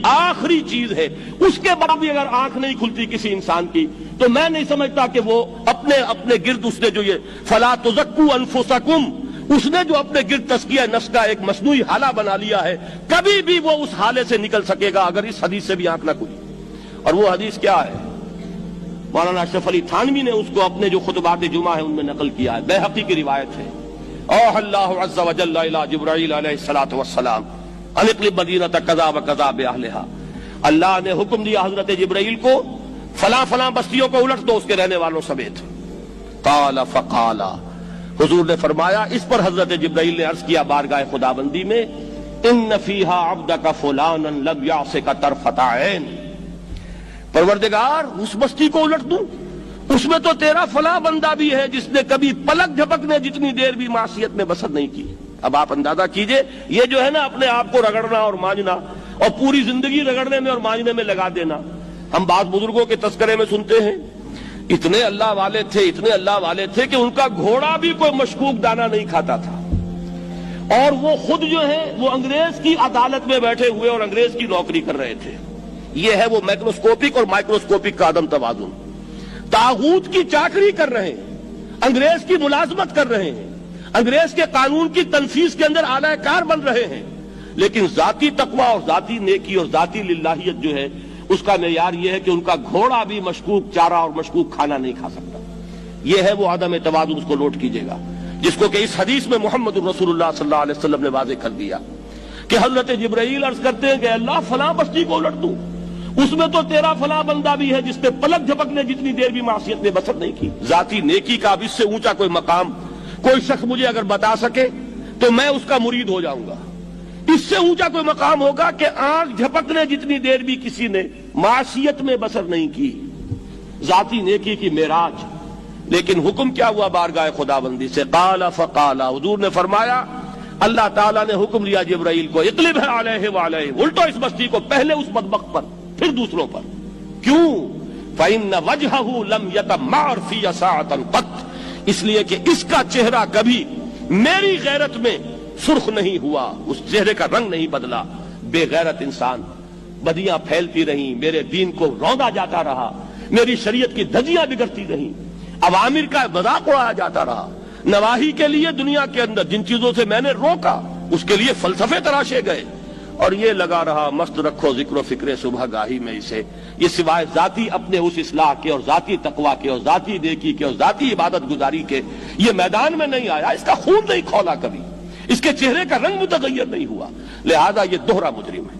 آخری چیز ہے، اس کے بعد بھی اگر آنکھ نہیں کھلتی کسی انسان کی تو میں نہیں سمجھتا کہ وہ اپنے گرد اس نے جو یہ فلا تزکوا انفسکم، اس نے جو اپنے گرد تزکیہ نفس کا ایک مصنوعی حالہ بنا لیا ہے، کبھی بھی وہ اس حالے سے نکل سکے گا اگر اس حدیث سے بھی آنکھ نہ کھلی۔ اور وہ حدیث کیا ہے؟ مولانا اشرف علی تھانوی نے اس کو اپنے جو خطبات جمعہ ہیں ان میں نقل کیا ہے، بیہقی کی روایت ہے۔ اوحى اللہ عز وجل الى جبرائیل علیہ الصلوۃ والسلام ان اقلب مدینۃ کذا وکذا باہلها، اللہ نے حکم دیا حضرت جبرائیل کو فلاں فلاں بستیوں کو الٹ دو اس کے رہنے والوں سمیت۔ قال فقال، حضور نے فرمایا، اس پر حضرت جبرائیل نے عرض کیا بارگاہ خداوندی میں، ان فیہا عبدک فلانا لم یعصک طرفۃ عین، پروردگار اس بستی کو الٹ دوں، اس میں تو تیرا فلاں بندہ بھی ہے جس نے کبھی پلک جھپکنے جتنی دیر بھی معصیت میں بسر نہیں کی۔ اب آپ اندازہ کیجئے، یہ جو ہے نا اپنے آپ کو رگڑنا اور مانجنا اور پوری زندگی رگڑنے میں اور مانجنے میں لگا دینا۔ ہم بعض بزرگوں کے تذکرے میں سنتے ہیں اتنے اللہ والے تھے، اتنے اللہ والے تھے کہ ان کا گھوڑا بھی کوئی مشکوک دانہ نہیں کھاتا تھا، اور وہ خود جو ہے وہ انگریز کی عدالت میں بیٹھے ہوئے اور انگریز کی نوکری کر رہے تھے۔ یہ ہے وہ میکروسکوپک اور مائکروسکوپک کا عدم توازن۔ طاغوت کی چاکری کر رہے ہیں، انگریز کی ملازمت کر رہے ہیں، انگریز کے قانون کی تنفیذ کے اندر اعلی کار بن رہے ہیں، لیکن ذاتی تقوی اور ذاتی نیکی اور ذاتی للہیت جو ہے اس کا معیار یہ ہے کہ ان کا گھوڑا بھی مشکوک چارہ اور مشکوک کھانا نہیں کھا سکتا۔ یہ ہے وہ عدم توازن، اس کو نوٹ کیجئے گا، جس کو کہ اس حدیث میں محمد الرسول اللہ صلی اللہ علیہ وسلم نے واضح کر دیا کہ حضرت جبرائیل عرض کرتے ہیں کہ اللہ فلاں بستی کو الٹ دوں، اس میں تو تیرا فلاں بندہ بھی ہے جس نے پلک جھپکنے جتنی دیر بھی معصیت میں بسر نہیں کی۔ ذاتی نیکی کا اب اس سے اونچا کوئی مقام کوئی شخص مجھے اگر بتا سکے تو میں اس کا مرید ہو جاؤں گا۔ اس سے اونچا کوئی مقام ہوگا کہ آنکھ جھپکنے جتنی دیر بھی کسی نے معصیت میں بسر نہیں کی، ذاتی نیکی کی معراج۔ لیکن حکم کیا ہوا بارگاہ خداوندی سے؟ قال فقال، حضور نے فرمایا، اللہ تعالیٰ نے حکم دیا جبرائیل کو، اقلب علیہ وعلیہ، الٹو اس بستی کو، پہلے اس بدبخت پر پھر دوسروں پر۔ کیوں؟ فإن وجهه لم يتمعر في ساعة قط، اس لیے کہ اس کا چہرہ کبھی میری غیرت میں سرخ نہیں ہوا، اس چہرے کا رنگ نہیں بدلا۔ بے غیرت انسان، بدیاں پھیلتی رہیں، میرے دین کو روندا جاتا رہا، میری شریعت کی دھجیاں بگڑتی رہیں، عوامر کا مذاق اڑایا جاتا رہا، نواہی کے لیے دنیا کے اندر جن چیزوں سے میں نے روکا اس کے لیے فلسفے تراشے گئے، اور یہ لگا رہا مست رکھو ذکر و فکر صبح گاہی میں اسے، یہ سوائے ذاتی اپنے اس اصلاح کے اور ذاتی تقوی کے اور ذاتی نیکی کے اور ذاتی عبادت گزاری کے یہ میدان میں نہیں آیا، اس کا خون نہیں کھولا کبھی، اس کے چہرے کا رنگ متغیر نہیں ہوا، لہذا یہ دوہرا مجرم ہے۔